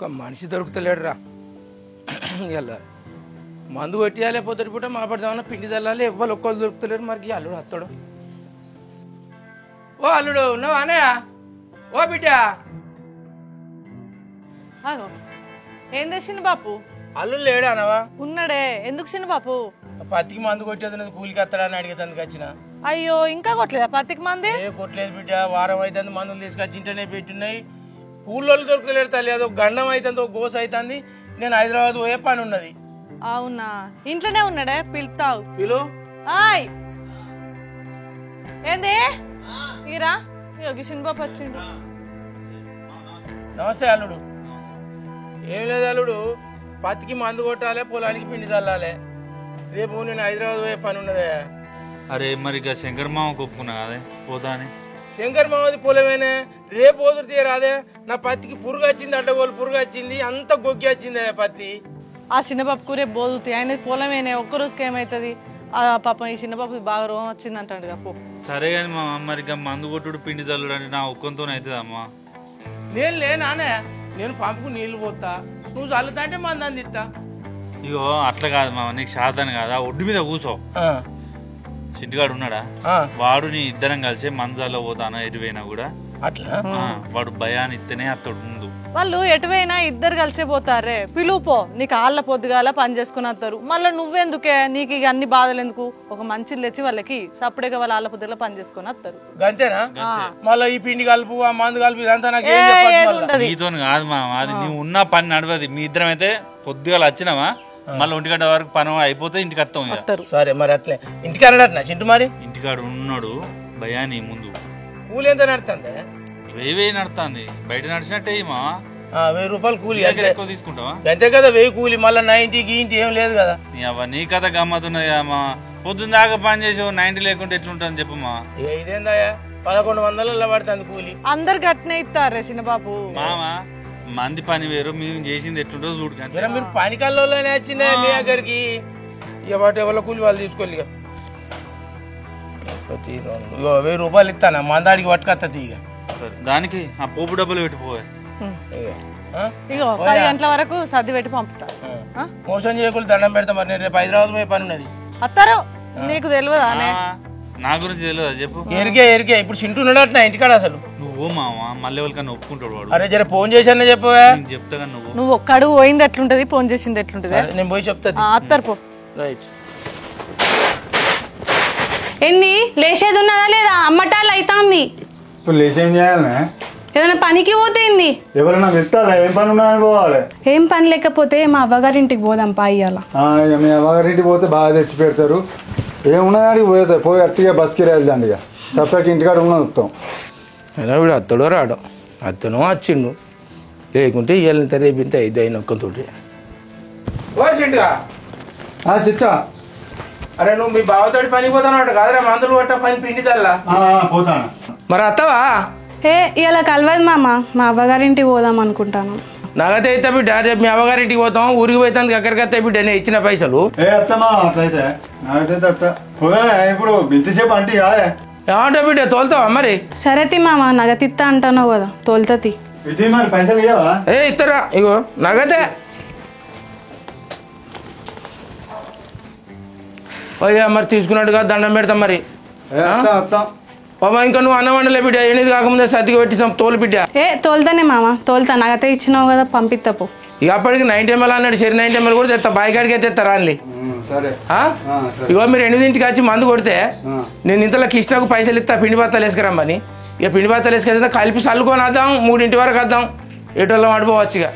ఒక్క మనిషి దొరుకుతలేడు రా. ఇలా మందు కొట్టియాలి పొద్దుటి పూట మాపడదామన్నా పిండి చల్లాలి, ఎవ్వరు ఒక్కరు దొరుకుతలేరు. మరి అల్లుడు అత్తడు. ఓ అల్లుడు ఉన్నావా అన్నయ్య? ఓ బిడ్డ ఏం తెచ్చిండు బాపు? అల్లుడు లేడా అనవా? ఉన్నాడే. ఎందుకు చిన్న బాపు? పత్తికి మందు కొట్టేది కూలికి వస్తాడని అడిగేందుకు వచ్చిన. అయ్యో ఇంకా కొట్టలేదా పత్తికి మంది? కొట్టలేదు బిడ్డ, వారం అయితే మందులు తీసుకొచ్చి ఇంటనే పెట్టున్నాయి. కూలోళ్ళు దొరుకుతలేరు తల్లి. అదొక గండం అవుతుంది, ఒక గోస అవుతుంది. నేను హైదరాబాద్ పోయే పని ఉన్నది. అవునా? ఇంట్లోనే ఉన్నాడే, పిలుతావు. పిలు. ఆయ్ ఏంది ఇరా చిన్న బాపు వచ్చిండు. నమస్తే అల్లుడు. ఏం లేదు అల్లుడు, పత్తికి మందు కొట్టాలి, పొలానికి పిండి చల్లాలి. రేపు నేను హైదరాబాద్ పోయే పని ఉన్నదే. అరే మరి ఇక శంకర్ మామ ఒప్పుకున్నా కదే పోతా అని. శంకర్ మామది పొలమేనే, రేపు వదిలితే రాదే. నా పత్తికి పురుగు వచ్చింది, అడ్డగోలు పురుగు వచ్చింది, అంత గొగ్గి వచ్చింది పత్తి. ఆ చిన్నబాబుకు రేపు బోదుతాయి. ఆయన పొలమేనే, ఒక్క రోజుకి ఏమవుతుంది? ఆ పాపం ఈ చిన్నబాబు బాగా రోగం వచ్చింది అంటాడు పో. సరే కానీ మా మరి ఇక మందు కొట్టుడు పిండి చల్లుడు అంటే నా ఒక్కంతోనే అవుతుందమ్మా. నేను లేనానే, నేను పంపుకు నీళ్లు పోతా, నువ్వు చల్లుతా అంటే మంది అందిస్తా. ఇగో అట్లా కాదు మామ, నీకు శాతాన్ని కాదు. ఆ ఒడ్డు మీద కూసో. చింటిగాడు ఉన్నాడా? వాడు నీ ఇద్దరం కలిసి మంజాల్లో పోతాను ఎటువైనా కూడా. అట్లా వాడు భయాన్ని ఇస్తేనే అతడు ముందు. వాళ్ళు ఎటువైనా ఇద్దరు కలిసే పోతారే. పిలువుపో, నీకు ఆళ్ళ పొద్దుగాల పని చేసుకుని వస్తారు. మళ్ళీ నువ్వెందుకే? నీకు ఇక అన్ని బాధలు ఎందుకు? ఒక మంచి తెచ్చి వాళ్ళకి సపరేట్గా వాళ్ళ ఆళ్ళ పొద్దుగా పని చేసుకుని వస్తారు. అంతేనా? మళ్ళీ ఈ పిండి కలుపు, ఆ మందు కలుపు, ఇదంతా నీతో కాదు మామ, అది నువ్వు ఉన్న పని నడవది. మీ ఇద్దరం అయితే పొద్దుగాల వచ్చినావా మళ్ళీ 1 గంట వరకు పని అయిపోతే ఇంటికి వస్తాం. సరే మరి అట్లే ఇంటికి అన్నట్టు చింటు. మరి ఇంటికాడు ఉన్నాడు భయాన్ని ముందు. కూలి ఎంత నడుతుంది? 1000 నడుతుంది. బయట నడిచినట్టే మా 1000 రూపాయలు కూలి. ఎక్కువ తీసుకుంటావా? అంతే కదా, 1000 కూలి. మళ్ళీ 90 ఇంటి ఏం లేదు కదా. నీ కథ గమ్మతున్నది మా. పొద్దున్న దాకా పని చేసి 90 లేకుంటే ఎట్లుంటుంది చెప్పమ్మా. ఇదేందా 1100 పడుతుంది కూలి. అందరు గట్నే ఇస్తారే చిన్నబాబు. మామ మంది పని వేరు, మేము చేసింది ఎట్లుంటో చూడు. మీరు పని కల్లోనే వచ్చిందే మీ దగ్గరికి. ఇక వాటి ఎవరి కూలి వాళ్ళు తీసుకోవాలి. ఇక 1000 రూపాయలు ఇస్తాను, మందాడికి పట్టుకొస్తుంది. ఇక దానికి ఆ పోపు డబ్బులు పెట్టిపోయా. ఇగో 10 గంటల వరకు సర్ది పెట్టి పంపుతా. మోసం చేయకుండా దండం పెడతా. మరి నేను రేపు హైదరాబాద్ పోయే పని ఉన్నది. అత్తారు నీకు తెలియదా? నా గురించి తెలియదా చెప్పు. ఎరికే ఇప్పుడు చింటూ ఉన్నాడట నా ఇంటికాడ. అసలు నువ్వు మామ మళ్ళీ ఎవరికన్నా ఒప్పుకుంటాడు వాడు. అరే జర ఫోన్ చేశాను చెప్పవా. చెప్తా నువ్వు ఒక్క అడుగు పోయింది ఎట్లుంటది, ఫోన్ చేసింది ఎట్లుంటది నేను పోయి చెప్తా. అత్తారు పో. రైట్. ఎన్ని లేచేది ఉన్నదా లేదా? అమ్మటాలు అవుతాంది. ఇప్పుడు లేచి ఏం చేయాలనే? ఏదైనా పనికి పోతేంది? ఎవరైనా వెళ్తారా? ఏం పని ఉన్నాయని పోవాలి. ఏం పని లేకపోతే మా అవ్వగారింటికి పోదాం పా. ఇయ్యాల మీ అవ్వగారింటికి పోతే బాగా తెచ్చి పెడతారు. ఏమున్నదానికి పోతాయి. పోయి అట్టిగా బస్కి వెళ్దాండి. ఇక సప్తాకి ఇంటికాడ ఉన్నది వస్తాం. అయినా వీడు అత్తడో రాడు. అత్తనో వచ్చిండు, లేకుంటే ఇవాళ రేపు ఇంత ఐదు అయిన ఒక్కతోటి. చిచ్చా, అరే నువ్వు మీ బావతోటి పనికి పోతానట కాదరా? మందులు కొట్ట పని పిండి తల్లా పోతాను. మరి అత్తవా? ఇలా కలవదు మామ, మా అవ్వగారింటికి పోదాం అనుకుంటాను. నాకైతే అయితే బిడ్డ రేపు మీ అవ్వగారింటికి పోతాం. ఊరికి పోతాను ఎక్కడికి వస్తాయి బిడ్డ నేను ఇచ్చిన పైసలు. అట్లయితే ఇప్పుడు ఇంతసేపు అంటే ఏమంటా బిడ్డ తోలుతావా మరి? సరేతి మామ, నగతిత్తా అంటాను కదా, తోలుతతి. మరి పైసలు ఇస్తారా? ఇగో నగతే. మరి తీసుకున్నట్టుగా దండం పెడతాం మరి. బాబా ఇంకా నువ్వు అన్నం వండలే బిడ్డ. ఎనిమిది కాకముందే సర్దికి పెట్టిస్తాం. తోలు బిడ్డ. తోలుతానే మామ, తోలుతా. నగతే ఇచ్చినావు కదా, పంపిస్తాపు. ఇక అప్పటికి 90 ml అన్నాడు. సరే 90 ml కూడా తెస్తా. బాయికాడికి తెస్తారా అని. ఇగో మీరు 8ంటికి వచ్చి మందు కొడితే నేను ఇంతలో కృష్ణకు పైసలు ఇస్తా పిండి బత్తాలు వేసుకురమ్మని. ఇక పిండి బత్తాలు వేసుకెళ్తే కలిపి చల్లుకొని వద్దాం. 3 వరకు వద్దాం. ఎటోళ్ళం ఆడిపోవచ్చు. ఇక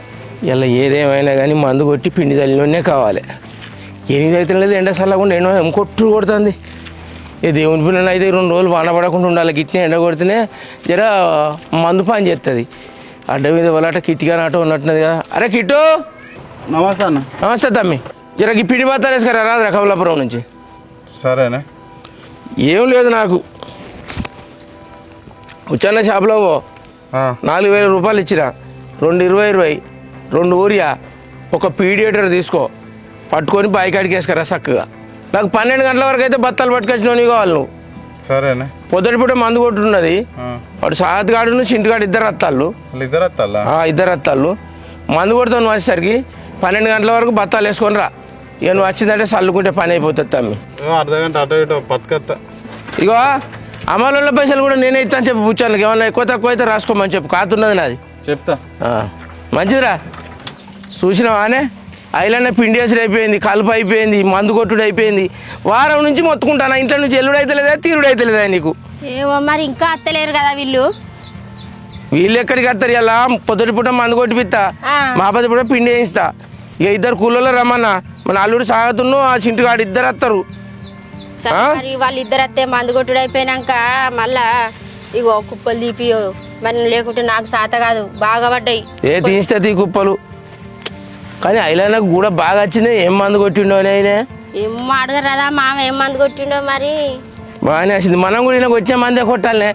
ఇలా ఏదేమైనా కానీ మందు కొట్టి పిండి తల్లిలోనే కావాలి. 8 అయితే లేదు, ఎండ చల్లకుండా ఎండ కొట్టు కొడుతుంది. ఇక దేవుని పిల్లలు అయితే 2 రోజులు వాన పడకుండా ఉండాలి. గిట్నే ఎండ కొడితేనే జర మందు పని చేస్తుంది. అడ్డ మీద వాళ్ళట కిట్టిగా నాటో ఉన్నట్టున్నది కదా. అరే కిట్టు. నమస్తే అన్న. నమస్తే తమ్మి. జర ఈ పిండి బత్తాలు వేసుకురా రాదురా కమలాపురం నుంచి. సరేనా? ఏం లేదు నాకు. ఉచ్చన్న షాప్లో 4000 రూపాయలు ఇచ్చిన. 2 20 2 ఊరియా, ఒక పీడియేటర్ తీసుకో, పట్టుకొని బాయికాడికి వేసుకురా చక్కగా. నాకు 12 గంటల వరకు అయితే బత్తాలు పట్టుకొచ్చినవి కావాలి నువ్వు. సరేనా? పొద్దుటి పూట మందు కొట్టున్నది. వాడు సాత్ గాడు చింటిగాడు ఇద్దరు అత్తాళ్ళు. ఇద్దరు అత్తాళ్ళు. మందు కొడతావు నువ్వు వచ్చేసరికి 12 గంటల వరకు బత్తాలు వేసుకొని రా. ఇక నువ్వు వచ్చిందంటే చల్లుకుంటే పని అయిపోతుంది తమ్మి. అర్ధగంట అటు ఇటు పట్టుకొస్తా. ఇగో అమలుల పైసలు కూడా నేనే ఇస్తాను చెప్పి కూర్చోను. ఏమన్నా ఎక్కువ తక్కువ అయితే రాసుకోమని చెప్పు, కాతున్నది నాది. చెప్తా. మంచిదిరా. చూసినావానే ఐలన్న పిండి వేసుడు అయిపోయింది, కలుపు అయిపోయింది, మందు కొట్టుడు అయిపోయింది. వారం నుంచి మొత్తుకుంటాను, ఇంట్లో నుంచి ఎల్లుడు అయితే లేదా తీరుడు అయితే లేదా నీకు. ఏమో మరి ఇంకా అత్తలేరు కదా వీళ్ళు ఎక్కడికి వస్తారు? ఇలా పొద్దుటి పూట మందు కొట్టిపిస్తా, మా పది పూట పిండి వేయిస్తా. ఇక 2 కూలలో రమ్మన్నా, మన అల్లుడు సాగతున్ను ఆ చింటిగాడు 2 వస్తారు. వాళ్ళిద్దరు అత్తే మందు కొట్టుడు అయిపోయినాక మళ్ళా ఇగో కుప్పలు తీపి మరి లేకుంటే నాకు సాత కాదు, బాగా పడ్డాయి. తీస్తే తీ కుప్పలు. కానీ ఐలన్నకు కూడా బాగా వచ్చింది. ఏం మందు కొట్టిండో అయినా ఏం అడగరు కదా మామ, ఏం మందు కొట్టిండో మరి. బాగానే వచ్చింది. మనం కూడా ఇలా కొట్టిన మందే కొట్టాలనే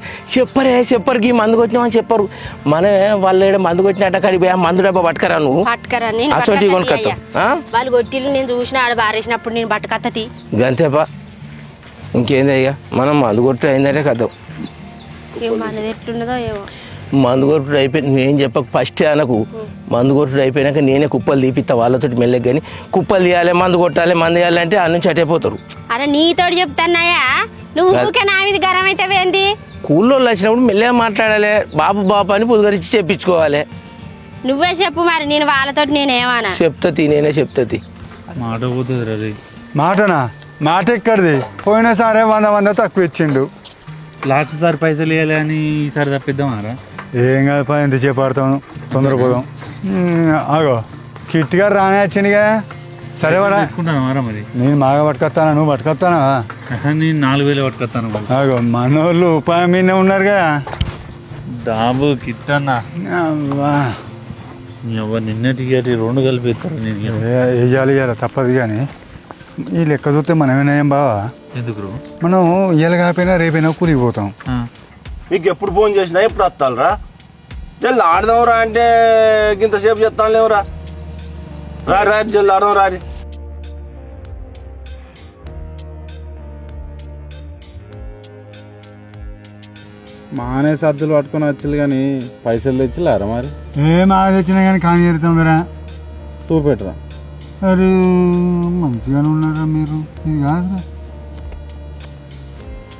చెప్పరికి మందు కొట్టినామని చెప్పరు. మనమే వాళ్ళు ఏదో మందు కొట్టినట్ట కడిపోయా మందు డబ్బా పట్టుకరా నువ్వు పట్టుకరా. వాళ్ళు కొట్టిల్లు నేను చూసిన ఆడ బారేసినప్పుడు నేను పట్టుకత్తతి గంతేపా. ఇంకేంది అయ్యా, మనం మందు కొట్టు అయిందంటే కథ. ఏం మనది ఎట్లున్నదో ఏమో. మందు కొట్టుడు అయిపోయి నువ్వేం చెప్పకు, ఫస్ట్ అనకు. మందు కొట్టుడు అయిపోయినాక నేనే కుప్పలు తీపిస్తా వాళ్ళతో మెల్లకి. కానీ కుప్పలు తీయాలి, మందు కొట్టాలి, మందు వేయాలి అంటే అన్ని చట్టైపోతారు. అరే నీతోటి చెప్తాన్నాయా, నువ్వు ఊకే నా మీద గరం అయితే ఏంది? కూలోళ్ళు వచ్చినప్పుడు మెల్లగా మాట్లాడాలి, బాబు అని పుదుగరించి చెప్పించుకోవాలి. నువ్వే చెప్పు మరి, నేను వాళ్ళతోటి నేనేమన్నా చెప్తాది, నేనే చెప్తాది. మాట పోతుంది. మాటనా? మాట ఎక్కడిది? పోయినసారే 100 తక్కువ ఇచ్చిండు. లాస్ట్ సారి పైసలు ఇవ్వాలి అని ఈసారి తప్పిద్దామారా? ఏం కాదు పా, ఎంత చేపడతాను, తొందర పోదాం. ఆగో కిట్ గారు రానే వచ్చింది కదా. సరే వాడా తెచ్చుకుంటాను మరి. నేను బాగా పట్టుకొస్తానా, నువ్వు పట్టుకొస్తానా? నేను 4000 పట్టుకొస్తాను. ఆగో మనోళ్ళు ఉపాయం మీద ఉన్నారు కదా. డాబు కిట్ అన్నా నిన్నటికి 2 కలిపి ఇస్తారు. నేను వేయాలి ఇవ్వాలి తప్పదు. కానీ ఈ లెక్క చూస్తే మనమేనా ఏం బావా? ఎందుకు మనం ఇయ్యాలి కాకపోయినా రేపైనా కూలికి పోతాం. మీకు ఎప్పుడు ఫోన్ చేసినా ఎప్పుడు వస్తారా? జల్ది ఆడదాంరా అంటే ఇంతసేపు చెప్తాను లేవురా. రా జల్ది ఆడదాం రారి. మానే సద్దులు పట్టుకొని వచ్చి కానీ పైసలు తెచ్చిలారా మరి? ఏం ఆడ తెచ్చినా కానీ కానీ చేరుతుందిరా. చూపెట్టరా. అరే మంచిగానే ఉన్నారా మీరు? ఇది కాదురా.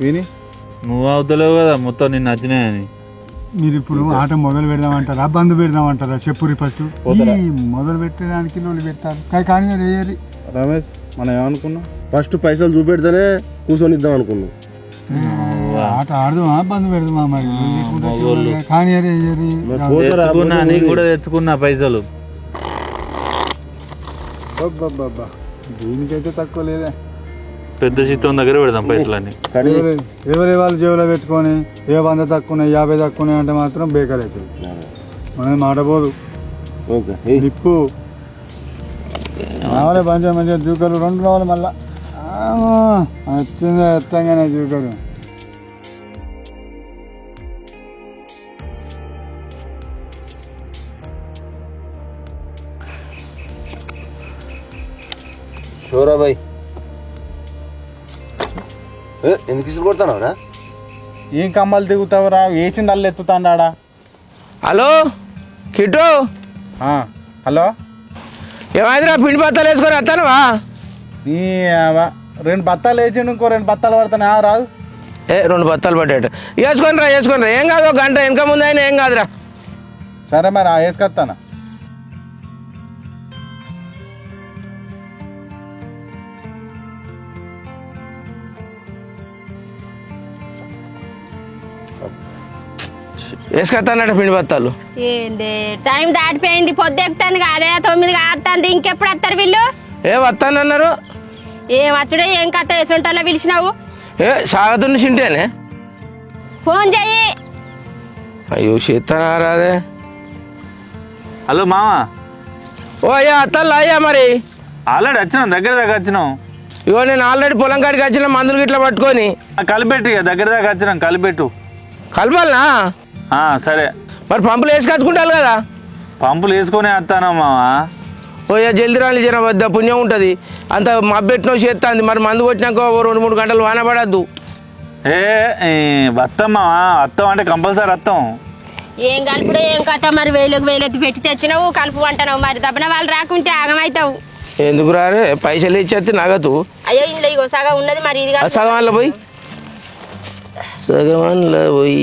విని నువ్వు అవుతలేవు కదా మొత్తం నిన్ను నచ్చినాయని. మీరు ఇప్పుడు ఆట మొదలు పెడదామంటారా, బంద్ పెడదామంటారా? చెప్పురి ఫస్ట్. మొదలు పెట్టడానికి లోలు పెట్టారు కానీ వేయరి. రమేష్ మనం ఏమనుకున్నాం? ఫస్ట్ పైసలు చూపెడితేనే కూర్చొని ఇద్దాం అనుకున్నాం. ఆట ఆడదామా బంద్ పెడదామా? మరి కానీ నీకు కూడా తెచ్చుకున్నా పైసలు. దీనికైతే తక్కువ లేదా? పెద్ద చిత్తం దగ్గర పెడదాం పైసలన్నీ. ఎవరి వాళ్ళు జేబులో పెట్టుకొని ఏ 100 తక్కువ 50 తక్కువ అంటే మాత్రం బేకార్ అవుతుంది. మనం మాట పోదు. నిప్పు రావాలి, మంచిగా జూకలు 2 రావాలి. మళ్ళా వచ్చింది ఎత్తంగానే జూకలు. షోరా బాయ్, ఎందుకు ఇసురు కొడతానవరా? ఏం కమ్మలు దిగుతావురా? వేసింది అల్లు ఎత్తుతాడా? హలో కిట్టు. హలో ఏమైందిరా? పిండి బత్తాలు వేసుకొని వస్తానువా? నీ 2 బత్తాలు వేసిండు, ఇంకో 2 బత్తాలు పడతానే రాదు. 2 బత్తాలు పడ్డాడు. వేసుకొని రా. ఏం కాదు, 1 గంట వెనక ముందు అయినా ఏం కాదురా. సరే మరి వేసుకొస్తానా. వేసుకొస్తానట పిండి బత్తాలు. ఏందే టైం దాటిపోయింది, పొద్దు ఎక్కుతాను కాదే, 9 కాస్తాను. ఇంకెప్పుడు వస్తారు వీళ్ళు? వస్తానన్నారు. ఏం వచ్చుడే ఏం కథ వేసుంటాలో పిలిచినావు? సాగతున్న చింటేనే ఫోన్ చెయ్యి. అయ్యో చేస్తానారాదే. హలో మామా. ఓ అయ్యా అత్తల్లా అయ్యా. మరి ఆల్రెడీ వచ్చినాం, దగ్గర దాకా వచ్చినాం. ఇగో నేను ఆల్రెడీ పొలం కాడికి వచ్చిన మందులు గిట్లా పట్టుకొని. కలిపెట్టు, ఇక దగ్గర దాకా వచ్చినాం, కలిపెట్టు. కలపాలనా? సరే మరి పంపులు వేసుకొచ్చుకుంటారు కదా. పంపులు వేసుకొని వస్తానా మామా? ఓ జల్దీ రాని జర వద్ద పుణ్యం ఉంటుంది. అంత మబ్బెట్టినో చేస్తుంది. మరి మందు కొట్టినాక 2-3 గంటలు వాన పడద్దు. వస్తాం మామా, వస్తాం అంటే కంపల్సరీ వస్తాం. ఏం కలుపుడో ఏం కథ మరి వేలెత్తి పెట్టి తెచ్చినావు కలుపు అంటున్నావు మరి దబ్బన వాళ్ళు రాకుంటే ఆగమవుతావు. ఎందుకు రారే పైసలు ఇచ్చేస్తే నగదు. అయ్యో ఇంట్లో ఇగో సగం ఉన్నది మరి ఇది సగం వల్ల పోయి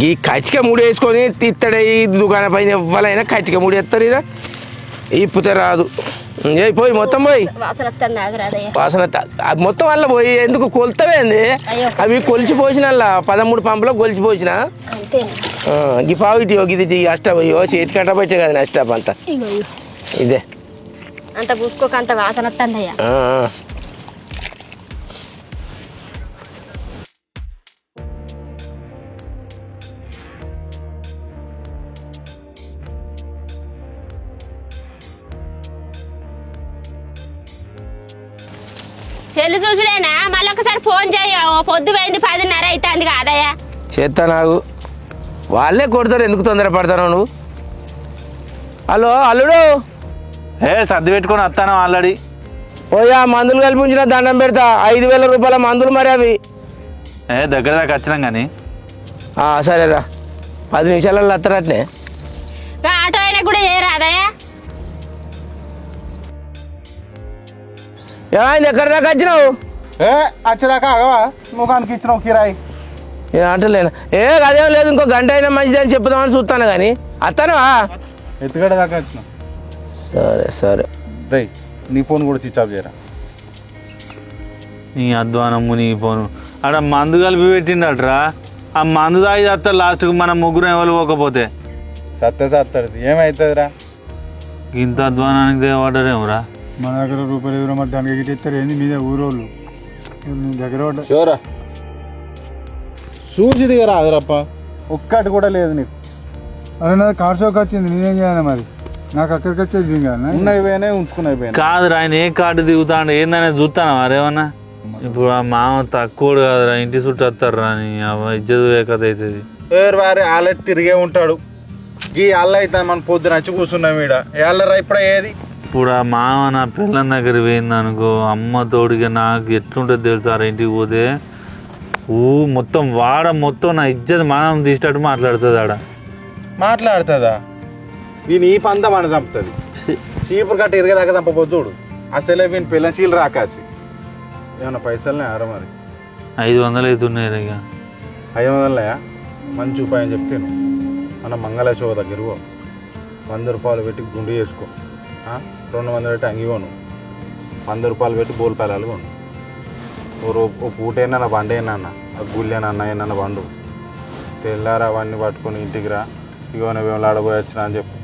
ఈ కచ్చిక ముడి వేసుకొని తీస్తాడే ఈ దుకాణం పైన ఎవ్వరైనా కచ్చిక ముడి వేస్తారు ఇదా ఇప్పుతే రాదు. పోయి మొత్తం పోయి వాసన మొత్తం వల్ల పోయి ఎందుకు కొలుతావేంది అవి కొలిచి పోసిన 13 పంపులో కొలిచి పోసిన ఈ పావు ఇటు ఇది అష్టం అయ్యో చేతి కట్ట పెట్టే కదా అష్టం అంతా ఇదే అంత పూసుకోక అంత వాసన వస్తుందయ్యా. సెల్లు చూసుడేనా మళ్ళీ ఒకసారి ఫోన్ చేయ పొద్దు పోయింది 10:30 అవుతుంది కాదయ్యా. చేస్తా నాకు వాళ్ళే కొడతారు ఎందుకు తొందర పడతాను నువ్వు. హలో అల్లుడు సర్ది పెట్టుకొని వస్తాను ఆల్రెడీ. పోయా మందులు కల్పించిన దండం పెడతా 5,000 రూపాయల మందులు మరి అవి దగ్గర దాకా వచ్చినాం కానీ. సరేరా 10 నిమిషాలలో వస్తారట్నే. ఆటో అయినా కూడా చేయరాదయ్యా. ఏమైంది ఎక్కడి దాకా వచ్చినావు? వచ్చేదాకా ఆగవా ముఖానికి ఇచ్చినావు కిరాయి. నేను అంటలేను అదేం లేదు ఇంకో గంట అయినా మంచిది అని చెప్తామని చూస్తాను కానీ వస్తానువా ఎత్తుగడ దాకా వచ్చినావు. సరే సరే రై నీ ఫోన్ కూడా స్విచ్ ఆఫ్ చేయరా. నీ అధ్వానము నీ ఫోను ఆడ మందు కలిపి పెట్టిండట్రా. ఆ మందు తాగి చేస్తారు లాస్ట్కు మనం ముగ్గురు ఎవరు పోకపోతే. సత్తడు ఏమవుతుందిరా ఇంత అధ్వానానికి దేవాడరేమరా. మన దగ్గర రూపాయలు ఎవరో మరి దానికి గిట్ట ఇస్తారు ఏంది మీద ఊరోళ్ళు నీ దగ్గర షోరా చూసి దిగరా అదరప్ప ఒక్కటి కూడా లేదు నీకు. అదే నాది కార్ షోకి వచ్చింది నేనేం చేయాలి మరి నాకు అక్కడికి వచ్చేది దిగాను ఉన్నైపోయినా ఉంచుకున్నాయిపోయినా కాదురా ఆయన ఏ కార్డు దిగుతాడు ఏందనేది చూస్తాను మరేమన్నా. ఇప్పుడు ఆ మామ తక్కువ కాదురా ఇంటి చుట్టూ వస్తారా అని ఇజ్జత్ కథ అవుతుంది. వేరు వారి ఆల్రెడీ తిరిగే ఉంటాడు. ఈ అల్ల అయితే మన పొద్దున వచ్చి కూర్చున్నాం ఈడ ఏళ్ళరా ఇప్పుడు ఏది. ఇప్పుడు ఆ మామ నా పిల్లల దగ్గర పోయింది అనుకో అమ్మ తోడిగా నాకు ఎట్లుంటుంది తెలుసారా ఇంటికి పోతే మొత్తం వాడ మొత్తం నా ఇజ్జత్ మనం తీసేటట్టు మాట్లాడుతుంది ఆడ. మాట్లాడుతుందా వీని ఈ పంద మన చంపుతుంది. చీపురు కట్ట ఇరిగేదాకా చంపబోతు చూడు అసలే వీని పిల్లని చీలు రాకాసి ఏమన్నా పైసలునే ఆరా మరి 500 అవుతున్నాయి ఇక 500 మంచి ఉపాయం చెప్తాను. మన మంగళేశ్వర దగ్గర 100 రూపాయలు పెట్టి గుండు చేసుకో. 200 పెట్టి అంగికోను 100 రూపాయలు పెట్టి బోల్పాయలు కొను. ఓ పూటైనా నా బండి అయినా అన్న గుళ్ళేనన్నా ఏమన్నా బండు తెల్లారా అవన్నీ పట్టుకొని ఇంటికి రా ఇగో నువ్వేమో ఆడబోయి వచ్చినా అని చెప్పు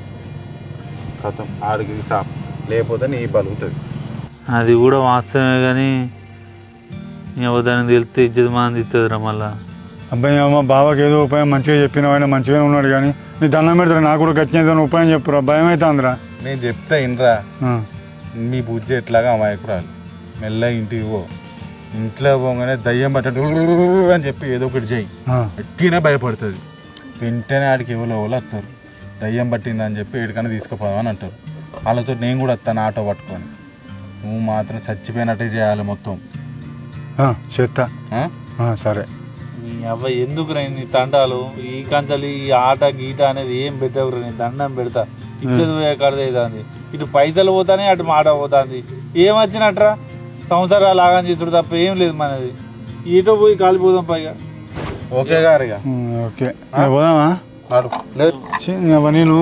కథం ఆడికి స్టాప్ లేకపోతే నీ బలుగుతుంది. అది కూడా వాస్తవమే కానీ దాన్ని తెలిస్తే ఇజ్జత్ మనం తిస్తుందిరా మళ్ళా. అబ్బాయి అమ్మ బావకి ఏదో ఉపాయం మంచిగా చెప్పిన ఆయన మంచిగానే ఉన్నాడు కానీ నీ దండం పెడతారా నాకు కూడా ఖచ్చితంగా ఉపాయం చెప్పురా భయం అవుతుందిరా. నేను చెప్తా ఇన్రా మీ బుజ్జి ఎట్లాగా అమాయకురాలు మెల్లగా ఇంటికి పో. ఇంట్లో పోగానే దయ్యం పట్టడు అని చెప్పి ఏదో ఒకటి చెయ్యి ఎట్టినా భయపడుతుంది. వెంటనే ఆడికి ఎవరో వస్తారు దయ్యం పట్టిందని చెప్పి ఎక్కడికైనా తీసుకుపోదామని అంటారు. వాళ్ళతో నేను కూడా వస్తాను ఆటో పట్టుకొని. నువ్వు మాత్రం చచ్చిపోయినట్టే చేయాలి మొత్తం. చేస్తా సరే. నీ అబ్బాయి ఎందుకు రా నీ తండాలు ఈ కంచాలు ఈ ఆట గీట అనేది ఏం పెట్టవురా నీ దండం పెడతా ఇచ్చేది పోయే కడదవుతుంది. ఇటు పైసలు పోతానే అటు మాట పోతుంది. ఏం వచ్చినట్రా సంవత్సరాలు ఆగం చేసుడు తప్ప ఏం లేదు మనది. ఇటో పోయి కాలిపోదాం పైగా. ఓకే గారు ఓకే పోదామా నేను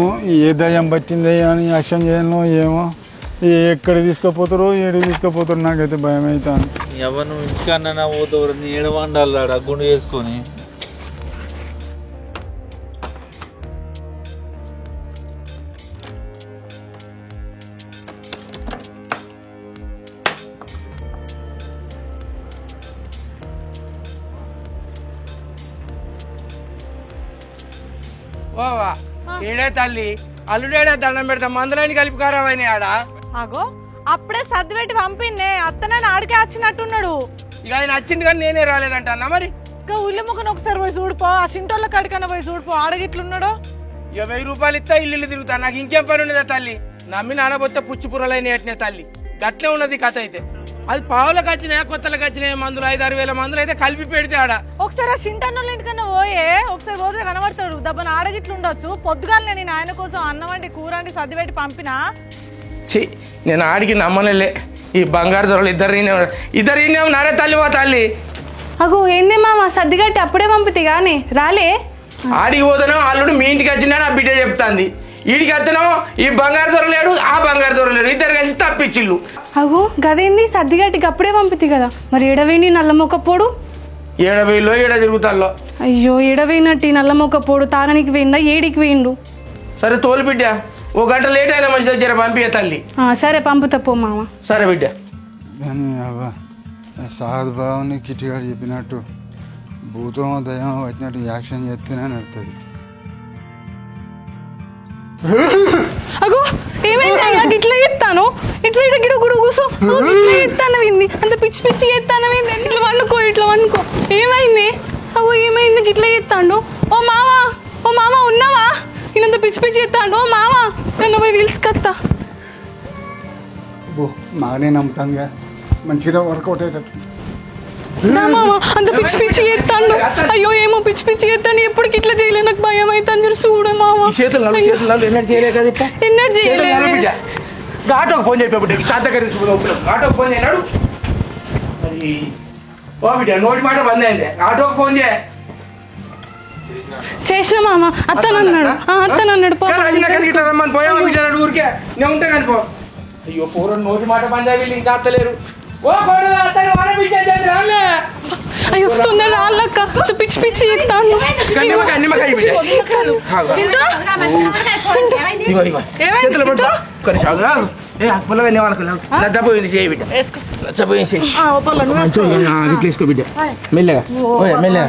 ఏ దయ్యం పట్టింది అని యాక్షన్ చేయను ఏమో ఎక్కడ తీసుకుపోతారో ఏడు తీసుకుపోతారో నాకైతే భయం అవుతాను. ఎవరు నువ్వు ఇంటికన్నా పోతావు నీ ఏడవండాలి గుండు చేసుకొని. ఓవా ఏడే తల్లి అల్లుడేడా దండం పెడతా మందులని కలిపి కారావని ఆడ అగో అప్పుడే సర్దిపెట్టి పంపిన్నే అత్తనే ఆడికే వచ్చినట్టున్నాడు. ఇక ఆయన వచ్చింది కానీ నేనే రాలేదంట అన్న మరి ఇంకా ఉల్లి ముఖను ఒకసారి పోయి చూడిపో ఆ సింటోళ్ళ కాడికన్నా పోయి చూడిపో ఆడగిట్లున్నాడు. ఇక 1000 రూపాయలు ఇస్తా ఇల్లు తిరుగుతా నాకు ఇంకేం పని ఉన్నదా తల్లి. నమ్మి నానబోతే పుచ్చిపురలైన ఎట్నే తల్లి గట్లే ఉన్నది కథ అయితే. అది పావులకు వచ్చినాయా కొత్తలకు వచ్చినాయి మందులు 5-6 వేల మందులు అయితే కలిపి పెడితే ఆడ. ఒకసారి ఆ చింటన్నోళ్ళ ఇంటికన్నా పోయే, ఒకసారి పోతే కనబడతాడు. దబ్బన ఆడగిట్లు ఉండొచ్చు. పొద్దుగాలనే నేను ఆయన కోసం అన్నం వండి కూర వండి సర్ది పెట్టి పంపినా. నేను ఆడికి నమ్మలే. ఈ బంగారు దొరలు ఇద్దరు నారే తల్లి పో తల్లి. అగో ఏంది మామ సర్దిగట్టి అప్పుడే పంపితే గానీ రాలే. ఆడికి పోతానో అల్లుడు మీ ఇంటికి వచ్చినా నా బిడ్డ చెప్తాంది. ఈడికి వస్తానో ఈ బంగారు దొర లేడు ఆ బంగారు దొర లేడు, ఇద్దరు కలిసి తప్పించిల్లు. అగో గదేంది సర్దిగట్టికి అప్పుడే పంపితే కదా, మరి ఎడవేని నల్ల మొక్కపోడు? 70 తిరుగుతాల్లో. అయ్యో ఎడవేనట్టి నల్ల మొక్కపోడు తాగనికి వేయిందా ఏడికి వేయిండు? సరే తోలు బిడ్డ, 1 గంట లేట్ అయినా మంచి దగ్గర పంపియ తల్లి. సరే పంపుతా పో మామ. సరే బిడ్డ. కానీ అవ్వ సాధు బావుని కిటిగాడు చెప్పినట్టు భూతం దయం వచ్చినట్టు యాక్షన్ చేస్తేనే నడుతుంది. అగో ఏమైంది ఇట్లా ఎత్తాను, ఇట్లా గిడ గుడు కూసో ఎత్తాను వింది, అంత పిచ్చి పిచ్చి ఎత్తాను వింది. ఇట్లా వండుకో ఏమైంది? అగో ఏమైంది ఇట్లా ఎత్తాడు? ఓ మామ ఉన్నావా? నేనంత పిచ్చి పిచ్చి ఎత్తాడు. ఓ మామ నన్ను పోయి పిలుచుకొత్తా. మానే నమ్ముతాను మంచిగా వర్కౌట్ అయ్యేటట్టు. మామ అంత పిచ్చి పిచ్చి ఎత్తాడు. అయ్యో ఏమో పిచ్చి పిచ్చి ఎత్తాను, ఎప్పటికి ఇట్లా చేయలే, నాకు భయం అవుతాను. చూడు మామ ఎన్నడు చేయలేదు. ఆటోకి ఫోన్ చెప్పి ఆటోకి ఫోన్ చేయనాడు. మరి ఓ బిడ్డ నోటి మాట బంద్ అయింది. ఆటోకి ఫోన్ చేసిన మామ అత్తనన్నాడు. ఇట్లా రమ్మని పోయా బిడ్డ ఊరికే నేను ఉంటా కానీ పో. అయ్యో పూర్వం నోటి మాట బంద్ అయ్యి ఇంకా అత్తలేరు. అయ్యో తొందర రాళ్ళక్క పిచ్చి పిచ్చి ఎత్తాను. లచ్చపోయింది చేయి బిడ్డ, లచ్చపోయింది చేయి. తీసుకో బిడ్డ మెల్లగా మెల్లగా.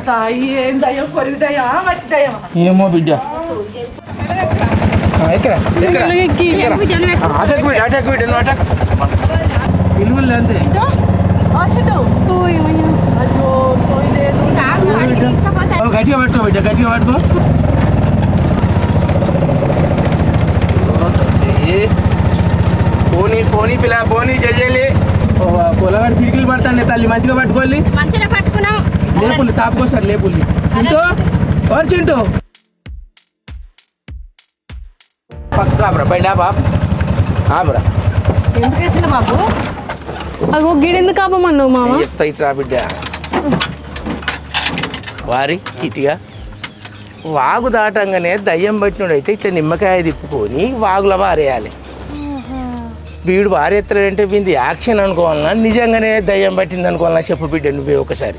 ఏమో బిడ్డ అటాక్ బిడ్డ అటాక్ బిడ్డ అటాక్ ఇల్లు అంతే. గట్టిగా పట్టుకో బిడ్డ గట్టిగా పట్టుకో. పోనీ పిల్ల పోనీ జల్లి పొలగాడు పిడికిలు పడతాను తల్లి మంచిగా పట్టుకోవాలి. లేపుల్లి తాపుకోసారి లేపుల్లి. చింటూ చింటూ పక్కరా బయట బాబు ఆబరా. ఎందుకు వేసిన బాబు? అగో గిడెందుకు ఆపమన్నావు మామ? చెప్తా ఇట్రా బిడ్డ. వారి ఇటుగా వాగు దాటంగానే దయ్యం పట్టినోడైతే ఇట్లా నిమ్మకాయ తిప్పుకొని వాగులో వారేయాలి. వీడు వారెత్తలేదంటే వీంది యాక్షన్ అనుకోవాలన్నా నిజంగానే దయ్యం పట్టింది అనుకోవాలన్నా చెప్పు బిడ్డ నువ్వే ఒకసారి.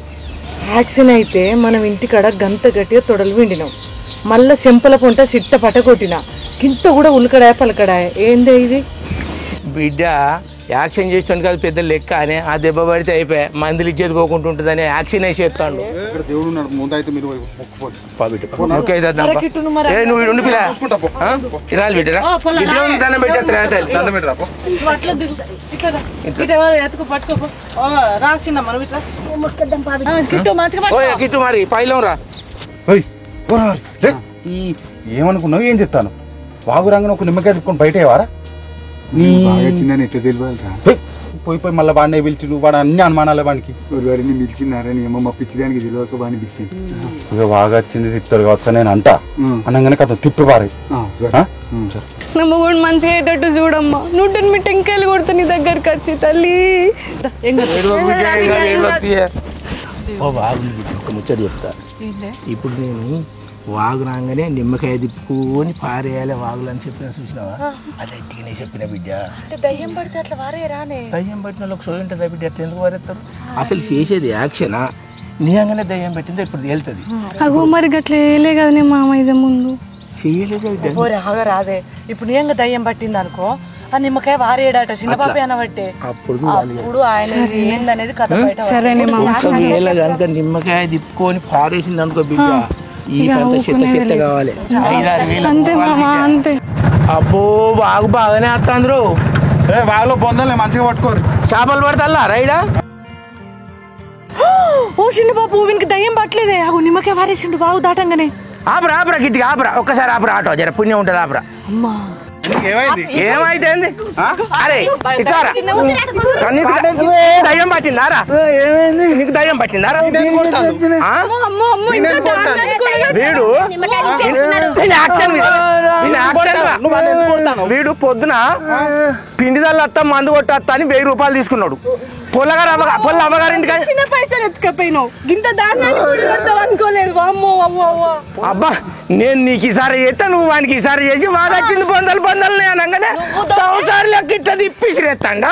యాక్షన్ అయితే మనం ఇంటికాడ గంత గట్టిగా తొడలు విండినాం, మళ్ళా చెంపల పొంట సిట్ట పటకొట్టిన గింత కూడా ఉల్కడాయ పలకడాయ. ఏందే ఇది బిడ్డ? యాక్షన్ చేస్తాను కాదు పెద్ద లెక్క అని ఆ దెబ్బ పడితే అయిపోయా మందులు ఇచ్చేది పోకుంటుంటుందని యాక్షన్ వేసి చెప్తాను. నువ్వు ఉండి పిల్ల ఇరాలి బిడ్డరా దండం పెట్టేస్తా కిట్టు మరి పైలం రా. ఏమనుకున్నావు? ఏం చెప్తాను? వాగు రంగన ఒక నిమ్మకాయ తిప్పుకొని బయట వారా పోయి మళ్ళీ వాడినే పిలిచి వాడు అన్ని అనుమానాలే వాడికి వారిని పిలిచినారని ఏమో మా పిచ్చిదానికి తెలియక వాడిని పిలిచింది. ఇక బాగా వచ్చింది తిప్పుతారు కావచ్చు నేను అంటా అనగానే కథ తిప్పి పారాయి. నమ్మ కూడా మంచిగా అయ్యేటట్టు చూడమ్మా. నువ్వు మీ టెంకాయలు కొడుతా నీ దగ్గరకు వచ్చి తల్లి. ఒక ముచ్చట చెప్తా. ఇప్పుడు నేను వాగు రాగానే నిమ్మకాయ తిప్పుకొని పారేయాలి వాగులు అని చెప్పిన చూసినావా? అది అట్టిగానే చెప్పిన బిడ్డ. దయ్యం పడితే అట్లా వారేరానే? దయ్యం పట్టిన వాళ్ళకి సోయి ఉంటుందా బిడ్డ? అట్లా ఎందుకు వారేస్తారు? అసలు చేసేది యాక్షనా నిజంగానే దయ్యం పెట్టిందో ఇప్పుడు తేలుతుంది. అగో మరి గట్ల వేయలే కదనే మామ ఇదే ముందు చేయలేదు రాదే. ఇప్పుడు నిజంగా దయ్యం పట్టింది అనుకో, ఆ నిమ్మకాయ వారేయడట చిన్న పాప అనబట్టే. అప్పుడు ఆయన ఏందనేది కథ బయట. సరేనే కనుక నిమ్మకాయ తిప్పుకొని పారేసింది అనుకో బిడ్డ ఈ కంత చెత్త కావాలి. 5-6 వేలు. అబ్బో వాగు బాగానే వస్తాండ్రు. వాగులో బొందలే మంచిగా పట్టుకోరు. చేపలు పడతా రైడా. ఓ చిన్న బాబు వీనికి దయ్యం పట్టలేదే, నిమ్మకాయ వారేసిండు వాగు దాటంగానే. ఆపరా గిట్టిగా ఆపరా ఒక్కసారి ఆపరా. ఆటో జర పుణ్యం ఉంటుంది ఆపరా. అమ్మా ఏమైతే అరే ఇట్లారా దయ్యం పట్టిందారా నీకు దయ్యం పట్టిందారా వీడు పొద్దున పిండిదల్లత్తా మందు కొట్టత్తా అని 1000 రూపాయలు తీసుకున్నాడు. పొల్ల అమ్మగారింటికి చిన్న పైసలు ఎత్తుకపోయినావు గింత దారుణాన్ని అనుకోలేదు. అబ్బా నేను నీకు ఈసారి చేస్తా నువ్వు వానికి ఈసారి చేసి వాడు వచ్చింది పొందలు అనగానే సంవత్సరాలు లెక్క ఇట్లా తిప్పిసిరేస్తాడా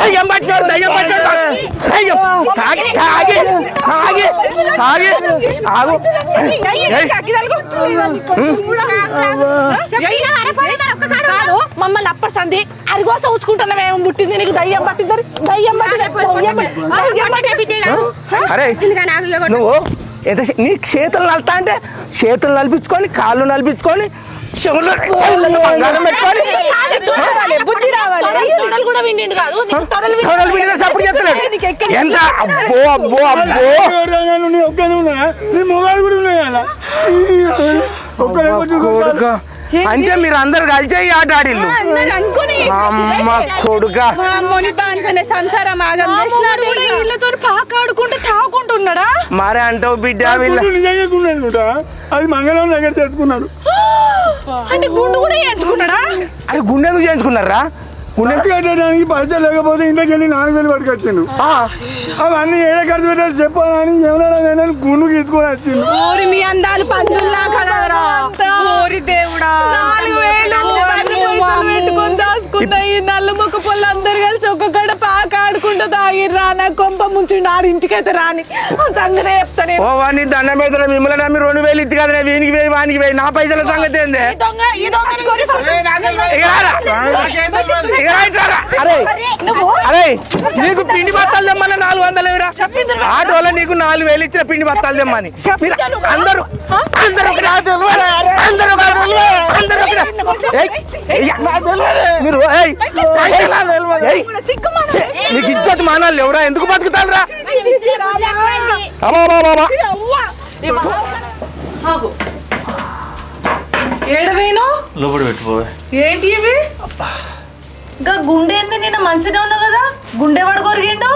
దయ్యం పట్టినాడు దయ్యం మమ్మల్ని అప్పటి సంది అరిగోస ఉంచుకుంటున్నాం. ఏమో పుట్టింది నీకు దయ్యం పట్టింది అరే నువ్వు ఎంత నీ చేతులు నలుతా అంటే చేతులు నలిపించుకొని కాళ్ళు నలిపించుకొని బుద్ధి రావాలి. సపోర్ట్ చేస్తలేదు ఎంత అబ్బో అబ్బో అబ్బో అంటే మీరు అందరు కలిసి ఈ ఆట ఆడిల్లు అమ్మ కొడుక సంసారం పాకాడుకుంటే తాగుకుంటున్నాడా మరే అంటావు బిడ్డ అది మంగళం దగ్గర తెచ్చుకున్నాడు. అంటే గుండు కూడా చేయించుకున్నాడా? అరే గుండె ఎందుకు చేయించుకున్నారా? గుండె కట్టడానికి పైసలు లేకపోతే ఇంట్లోకి వెళ్ళి 4000 పట్టుకొచ్చిండు. అవన్నీ ఏడ ఖర్చు పెట్టాలి చెప్పాలని ఎవరైనా గుండు గీసుకొని వచ్చిండు. మీ అందాలు పందుల్లా కదరా దేవుడా. 4000 పెట్టుకొని దాచుకున్నాయి. నల్ల మొక్క పొల్లు అందరు కలిసి ఒక్కొక్కడ పాక ఆడుకుంటూ తాగిర్రా. నా కొంప ముంచిండు ఆడి ఇంటికైతే రాని సంగతే చెప్తానే. ఓ వాడిని దండం పెడతారా మిమ్మల్ని నమ్మి 2000 ఇత్తి కదా వీనికి వేయి వానికి వేయి నా పైసల సంగతి ఏంది? అరే నీకు పిండి బత్తాలు తెమ్మని 400 ఇవ్వరా ఆటోలో నీకు 4000 ఇచ్చిన పిండి బత్తాలు తెమ్మని అందరూ మీరు నీకు ఇచ్చటి మానాలు ఎవరా ఎందుకు బతుకుతారా? ఏడవేను లోపల పెట్టుకో. ఏంటి ఇవి? ఇంకా గుండె ఏంది? నిన్న మంచిగా ఉన్నావు కదా, గుండె వాడు కొరిగిండు.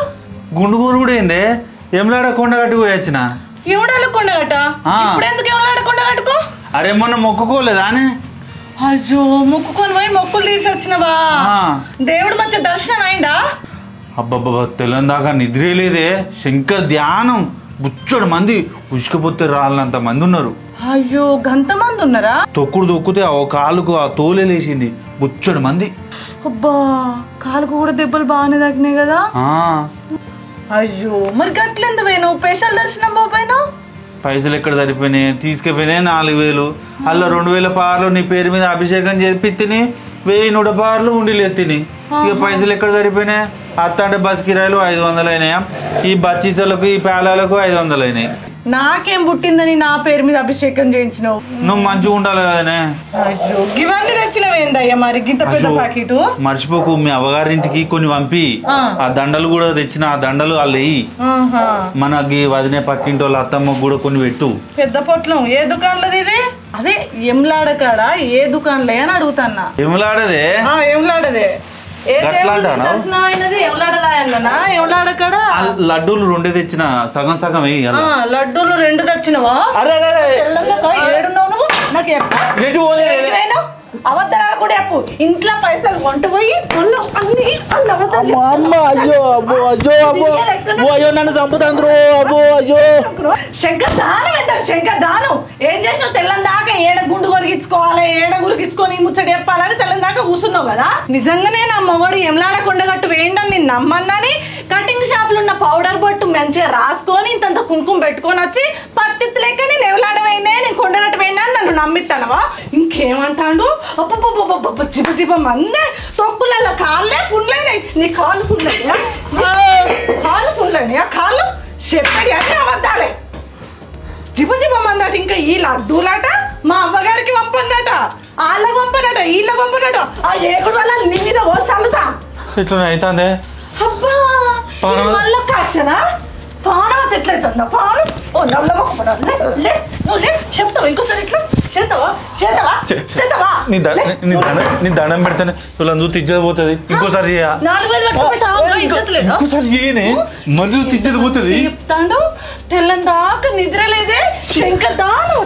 గుండుగూరు కూడా ఏంది? ఏమలాడ కొండ కట్టుకు వచ్చిన ఎవడాల కొండ కట్ట? ఇప్పుడు ఎందుకు ఎవడాడ కొండ కట్టుకో? అరే మొన్న మొక్కుకోలేదా అని? అయ్యో మొక్కుకొని పోయి మొక్కులు తీసి వచ్చినవా? దేవుడు మంచి దర్శనం అయిందా? అబ్బబ్బా తెల్లని దాకా నిద్రలేదే. శంకర్ ధ్యానం బుచ్చడు మంది ఉసుకపోతే రాళ్ళంత మంది ఉన్నారు. అయ్యో గంత మంది ఉన్నారా? తొక్కుడు తొక్కితే ఆ కాలుకు ఆ తోలే లేచింది బుచ్చడు మంది. అబ్బా కాలుకు కూడా దెబ్బలు బాగానే తగ్గినాయి కదా. అయ్యో మరి గట్లెంత పోయినావు? స్పెషల్ దర్శనం పోయినావు? పైసలు ఎక్కడ సరిపోయినాయి? తీసుకుపోయినాయి 4000. అలా 2000 పార్లు నీ పేరు మీద అభిషేకం చేపిత్తిని, 1000 పార్లు ఉండి ఎత్తిని. ఇక పైసలు ఎక్కడ సరిపోయినాయి? అత్త అంటే బస్ కిరాయిలు 500 అయినాయా? ఈ బచ్చీసలకు ఈ పేలాలకు 500 అయినాయి. నాకేం పుట్టిందని నా పేరు మీద అభిషేకం చేయించినావు? నువ్వు మంచిగా ఉండాలి కదనే. అయ్యో ఇవన్నీ తెచ్చినవేందయ్యా మరి గింత పెద్ద ప్యాకెట్? మర్చిపోకు మీ అవ్వగారింటికి కొన్ని పంపి ఆ దండలు కూడా తెచ్చిన. ఆ దండలు వాళ్ళు మనకి వదినే పక్కింటి వాళ్ళ అత్తమ్మ కూడా కొన్ని పెట్టు. పెద్ద పొట్లం ఏ దుకాణంలోది ఇది? అదే ఎమ్లాడ కాడ ఏ దుకాణంలో అని అడుగుతాన్నా. ఎమ్లాడదే? ఎమ్లాడదే. లడ్డూలు 2 తెచ్చిన, సగం సగం లడ్డూలు 2 తెచ్చినవా? అబద్ధాలు కూడా చెప్పు. ఇంట్లో పైసలు వంట పోయి నన్ను చంపుతాండ్రు. శంకర్ దానం ఎంత శంకర్ దానం ఏం చేసినావు? తెల్లని దాకా ఏడ గుండు కొరిగించుకోవాలి, ఏడ గురికించుకొని ముచ్చట చెప్పాలని తెల్లని దాకా కూర్చున్నావు కదా. నిజంగానే నా మొగడు ఎమ్లాడ కొండగట్టు వేయండి నేను నమ్మన్నాని కటింగ్ షాప్ లో ఉన్న పౌడర్ బొట్టు మంచిగా రాసుకొని ఇంత కుంకుమ పెట్టుకొని వచ్చి పత్తిత్తు లెక్క నేను ఎవలాడ వేయండి నేను కొండగట్టు వేయండి అని నన్ను నమ్మిస్తానవా? ఇంకేమంటాడు? అబ్బబ్బబ్బబ్బ జిబ జిబ మందే తొక్కులలో కాళ్ళే పుండ్లైనాయి. నీ కాళ్ళు పుండ్లైనా? కాళ్ళు పుండ్లైనాయా? కాళ్ళు చెప్పాడు అంటే అబద్ధాలే. జిబ జిబ మందట. ఇంకా ఈ లడ్డూలాట మా అమ్మగారికి పంపన్నట, వాళ్ళకి పంపనట, వీళ్ళకి పంపనట. ఆ ఏకుడు వల్ల నీ మీద ఓ చల్లుతా. ఇట్లా అవుతుంది. అబ్బా మళ్ళీ కాక్షనా? పానం అంత ఎట్లయితుందా పానం ఓ నవ్వుకోపడా నువ్వు లే చెప్తావా ఇంకోసారి ఇట్లా చేస్తావా నీ దండం పెడతానే వాళ్ళని చూసి ఇజ్జత పోతుంది ఇంకోసారి చేయ 4,000 పట్టుకుంటావు ఇంకోసారి చేయనే మందు ఇజ్జత పోతుంది చెప్తాడు తెల్లందాకా నిద్ర లేదే శంకర్ దాను